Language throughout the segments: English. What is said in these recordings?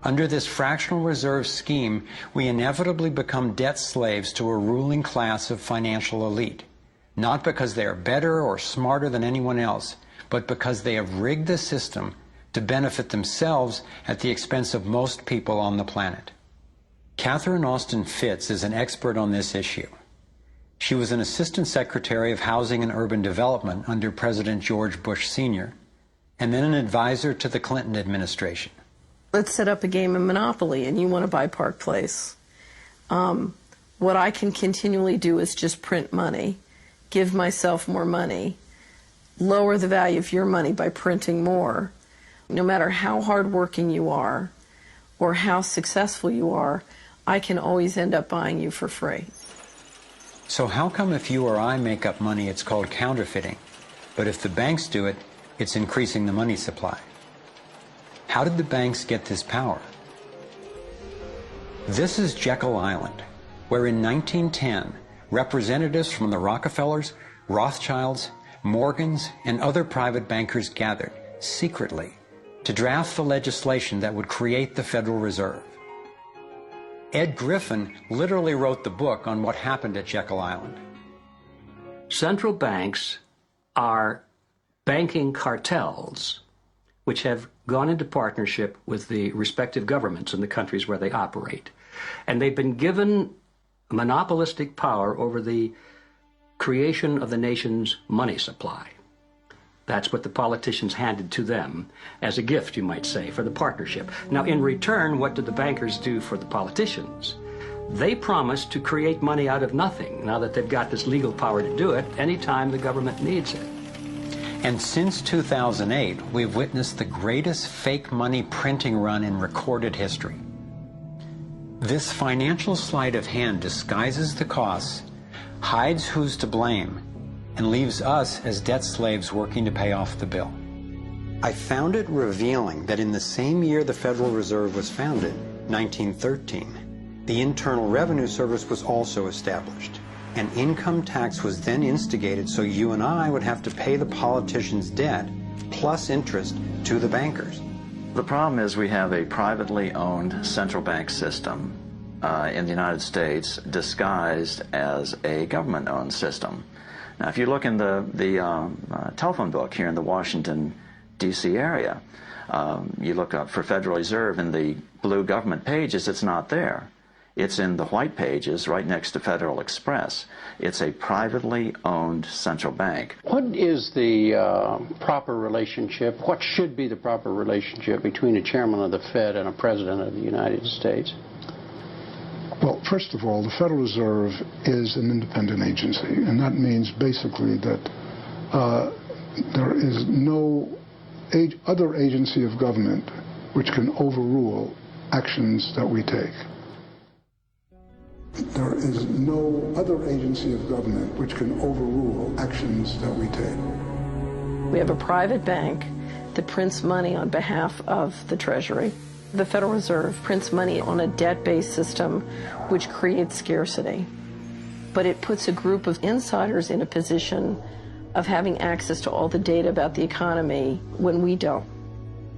Under this fractional reserve scheme, we inevitably become debt slaves to a ruling class of financial elite, not because they are better or smarter than anyone else, but because they have rigged the system to benefit themselves at the expense of most people on the planet. Catherine Austin Fitts is an expert on this issue. She was an Assistant Secretary of Housing and Urban Development under President George Bush Sr., and then an advisor to the Clinton administration. Let's set up a game of Monopoly and you want to buy Park Place. What I can continually do is just print money, give myself more money, lower the value of your money by printing more. No matter how hardworking you are or how successful you are, I can always end up buying you for free. So how come if you or I make up money, it's called counterfeiting, but if the banks do it, it's increasing the money supply? How did the banks get this power? This is Jekyll Island, where in 1910, representatives from the Rockefellers, Rothschilds, Morgans, and other private bankers gathered, secretly, to draft the legislation that would create the Federal Reserve. Ed Griffin literally wrote the book on what happened at Jekyll Island. Central banks are banking cartels which have gone into partnership with the respective governments in the countries where they operate. And they've been given monopolistic power over the creation of the nation's money supply. That's what the politicians handed to them as a gift, you might say, for the partnership. Now, in return, what did the bankers do for the politicians? They promised to create money out of nothing, now that they've got this legal power to do it anytime the government needs it. And since 2008, we've witnessed the greatest fake money printing run in recorded history. This financial sleight of hand disguises the costs, hides who's to blame, and leaves us as debt slaves working to pay off the bill. I found it revealing that in the same year the Federal Reserve was founded, 1913, the Internal Revenue Service was also established. An income tax was then instigated so you and I would have to pay the politicians' debt plus interest to the bankers. The problem is we have a privately owned central bank system in the United States disguised as a government-owned system. Now, if you look in the telephone book here in the Washington, D.C. area, you look up for Federal Reserve in the blue government pages, it's not there. It's in the white pages right next to Federal Express. It's a privately owned central bank. What is the proper relationship, what should be the proper relationship between a chairman of the Fed and a president of the United States? Well, first of all, the Federal Reserve is an independent agency, and that means basically that there is no other agency of government which can overrule actions that we take. There is no other agency of government which can overrule actions that we take. We have a private bank that prints money on behalf of the Treasury. The Federal Reserve prints money on a debt-based system which creates scarcity. But it puts a group of insiders in a position of having access to all the data about the economy when we don't.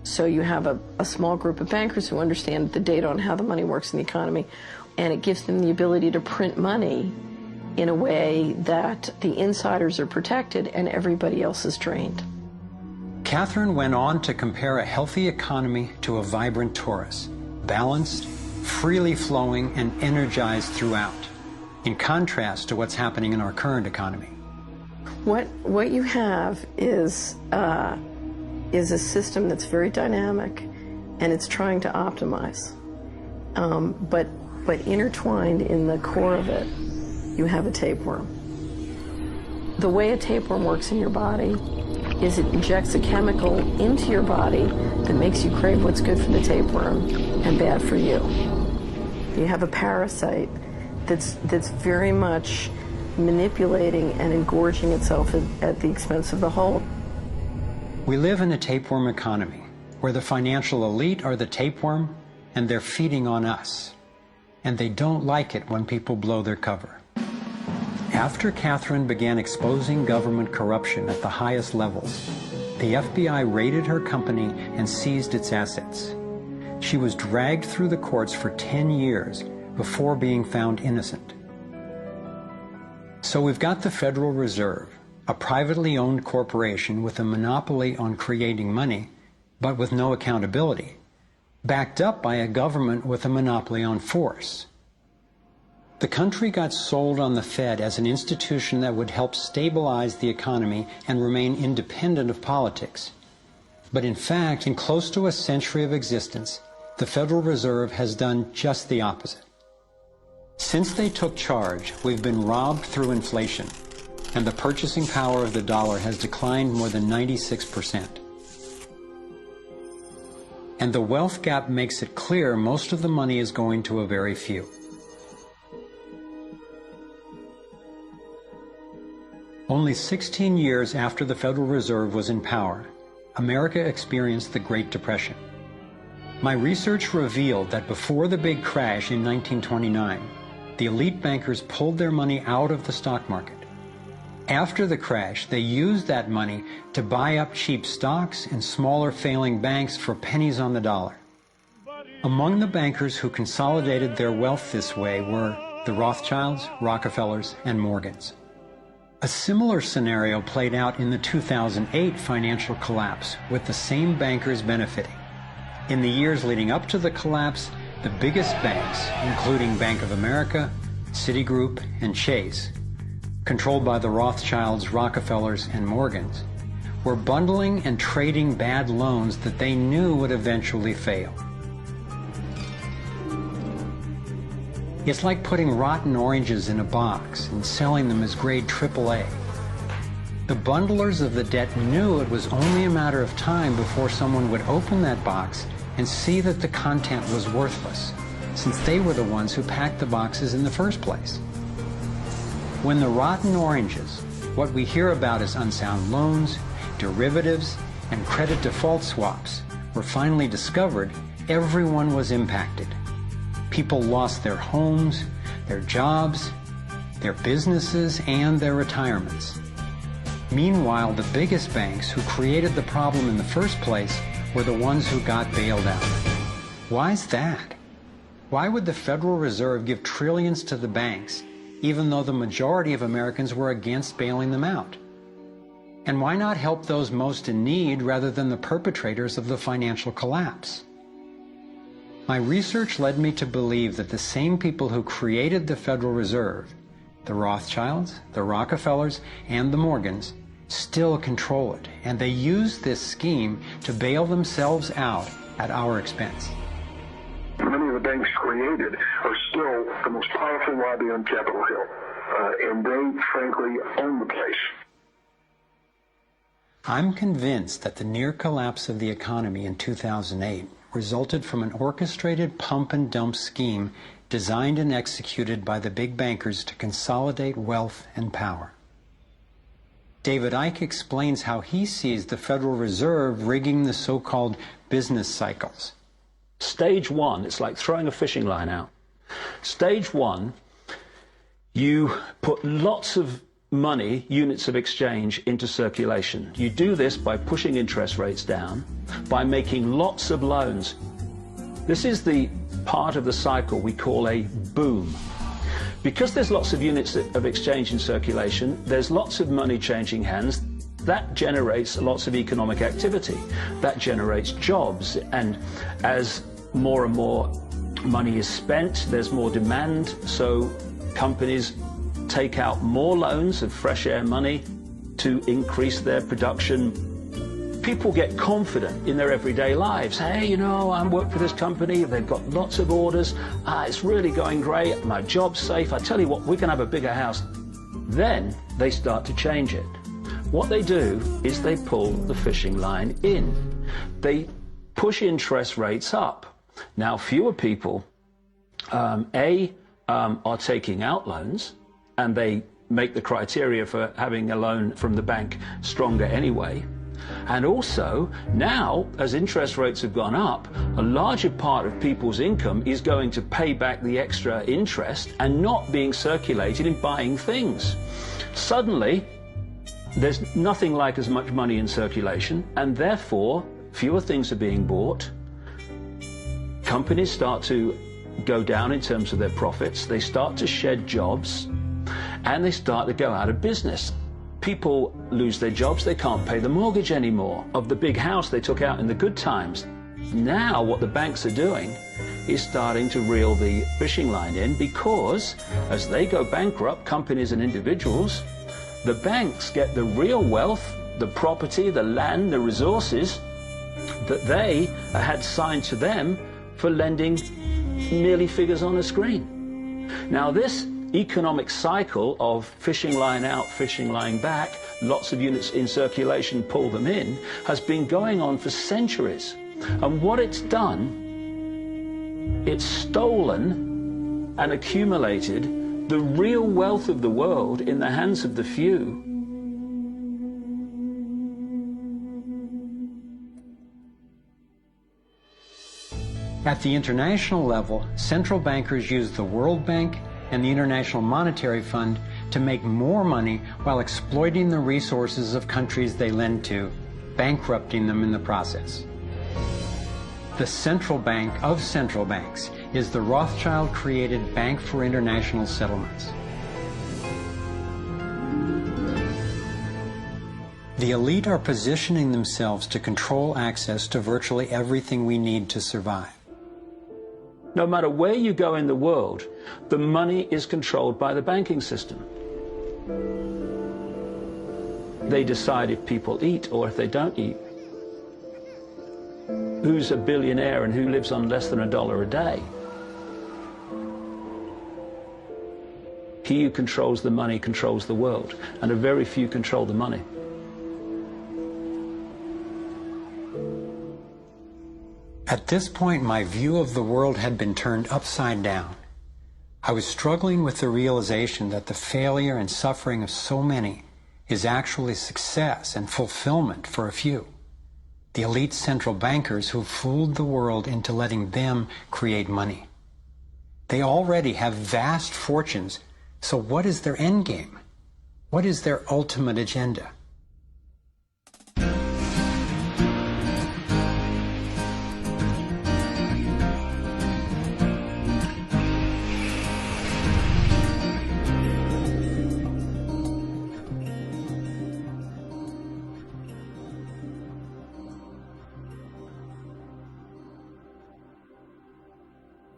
So you have a small group of bankers who understand the data on how the money works in the economy, and it gives them the ability to print money in a way that the insiders are protected and everybody else is drained. Catherine went on to compare a healthy economy to a vibrant torus, balanced, freely flowing, and energized throughout, in contrast to what's happening in our current economy. What you have is a system that's very dynamic, and it's trying to optimize. But intertwined in the core of it, you have a tapeworm. The way a tapeworm works in your body is it injects a chemical into your body that makes you crave what's good for the tapeworm and bad for you. You have a parasite that's very much manipulating and engorging itself at the expense of the whole. We live in a tapeworm economy where the financial elite are the tapeworm and they're feeding on us. And they don't like it when people blow their cover. After Catherine began exposing government corruption at the highest levels, the FBI raided her company and seized its assets. She was dragged through the courts for 10 years before being found innocent. So we've got the Federal Reserve, a privately owned corporation with a monopoly on creating money, but with no accountability, backed up by a government with a monopoly on force. The country got sold on the Fed as an institution that would help stabilize the economy and remain independent of politics. But in fact, in close to a century of existence, the Federal Reserve has done just the opposite. Since they took charge, we've been robbed through inflation, and the purchasing power of the dollar has declined more than 96%. And the wealth gap makes it clear most of the money is going to a very few. Only 16 years after the Federal Reserve was in power, America experienced the Great Depression. My research revealed that before the big crash in 1929, the elite bankers pulled their money out of the stock market. After the crash, they used that money to buy up cheap stocks and smaller failing banks for pennies on the dollar. Among the bankers who consolidated their wealth this way were the Rothschilds, Rockefellers, and Morgans. A similar scenario played out in the 2008 financial collapse, with the same bankers benefiting. In the years leading up to the collapse, the biggest banks, including Bank of America, Citigroup, and Chase, controlled by the Rothschilds, Rockefellers, and Morgans, were bundling and trading bad loans that they knew would eventually fail. It's like putting rotten oranges in a box and selling them as grade AAA. The bundlers of the debt knew it was only a matter of time before someone would open that box and see that the content was worthless, since they were the ones who packed the boxes in the first place. When the rotten oranges, what we hear about as unsound loans, derivatives, and credit default swaps, were finally discovered, everyone was impacted. People lost their homes, their jobs, their businesses, and their retirements. Meanwhile, the biggest banks who created the problem in the first place were the ones who got bailed out. Why's that? Why would the Federal Reserve give trillions to the banks, even though the majority of Americans were against bailing them out? And why not help those most in need rather than the perpetrators of the financial collapse? My research led me to believe that the same people who created the Federal Reserve, the Rothschilds, the Rockefellers, and the Morgans, still control it, and they use this scheme to bail themselves out at our expense. Many of the banks created are still the most powerful lobby on Capitol Hill, and they, frankly, own the place. I'm convinced that the near collapse of the economy in 2008 resulted from an orchestrated pump-and-dump scheme designed and executed by the big bankers to consolidate wealth and power. David Icke explains how he sees the Federal Reserve rigging the so-called business cycles. Stage one, it's like throwing a fishing line out. Stage one, you put lots of money, units of exchange, into circulation. You do this by pushing interest rates down, by making lots of loans. This is the part of the cycle we call a boom. Because there's lots of units of exchange in circulation, there's lots of money changing hands. That generates lots of economic activity. That generates jobs. And as more and more money is spent, there's more demand. So companies take out more loans of fresh air money to increase their production. People get confident in their everyday lives. Hey, you know, I work for this company, they've got lots of orders, it's really going great, my job's safe, I tell you what, we can have a bigger house. Then they start to change it. What they do is they pull the fishing line in. They push interest rates up. Now, fewer people, are taking out loans, and they make the criteria for having a loan from the bank stronger anyway. And also, now, as interest rates have gone up, a larger part of people's income is going to pay back the extra interest and not being circulated in buying things. Suddenly, there's nothing like as much money in circulation, and therefore, fewer things are being bought. Companies start to go down in terms of their profits, they start to shed jobs, and they start to go out of business. People lose their jobs, they can't pay the mortgage anymore of the big house they took out in the good times. Now what the banks are doing is starting to reel the fishing line in, because as they go bankrupt, companies and individuals, the banks get the real wealth, the property, the land, the resources that they had signed to them for lending merely figures on a screen. Now this economic cycle of fishing line out, fishing line back, lots of units in circulation, pull them in, has been going on for centuries. And what it's done, it's stolen and accumulated the real wealth of the world in the hands of the few. At the international level, central bankers use the World Bank and the International Monetary Fund to make more money while exploiting the resources of countries they lend to, bankrupting them in the process. The central bank of central banks is the Rothschild-created Bank for International Settlements. The elite are positioning themselves to control access to virtually everything we need to survive. No matter where you go in the world, the money is controlled by the banking system. They decide if people eat or if they don't eat. Who's a billionaire and who lives on less than $1 a day? He who controls the money controls the world, and a very few control the money. At this point, my view of the world had been turned upside down. I was struggling with the realization that the failure and suffering of so many is actually success and fulfillment for a few. The elite central bankers who fooled the world into letting them create money. They already have vast fortunes, so what is their end game? What is their ultimate agenda?